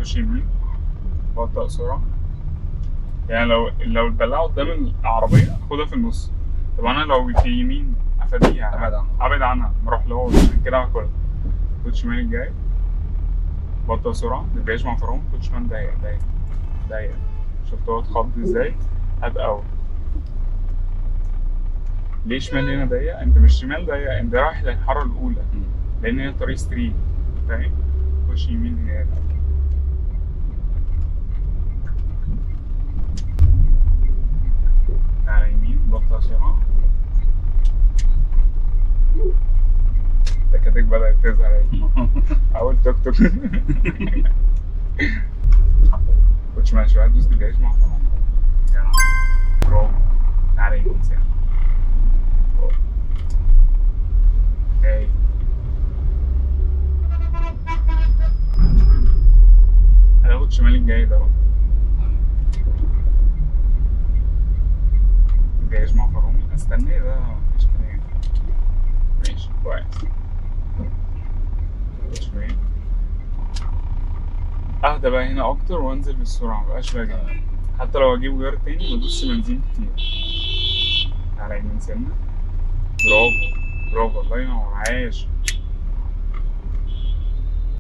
خش يمين، بطأ سرعة. يعني لو البلاعة قدام العربية خدها في النص. طب أنا لو في يمين أفاديها، أبعد عنها، مروح لهوش، عشان كده هاكلها. خد شمال الجاي، بطأ سرعة، متبقاش مع فرامل، خد شمال ضيق. شفت هو اتخض ازاي؟ هات أول. ليه شمال هنا ضيق؟ أنت مش شمال ضيق، أنت رايح للحارة الأولى، لأن هي طريق ستريت، فاهم؟ خش يمين هناك. على يمين، بطأ سرعة. التكاتك بدأت تظهر اهي. أول توك توك. خد شمال شوية، دوس دجاج مع فرامل. يعني برافو. على يمين سنة. برافو. هاي. هناخد شمال الجاي ده بقى. دجاج مع فرامل، استناه ده مفيش كلام. ماشي كويس. خد شمال. اهدى بقى هنا اكتر وانزل بالسرعة، مبقاش راجع. حتى لو اجيب غير تاني بدوس بنزين كتير. على يمين سنة. برافو. برافو، الله ينور، عاش.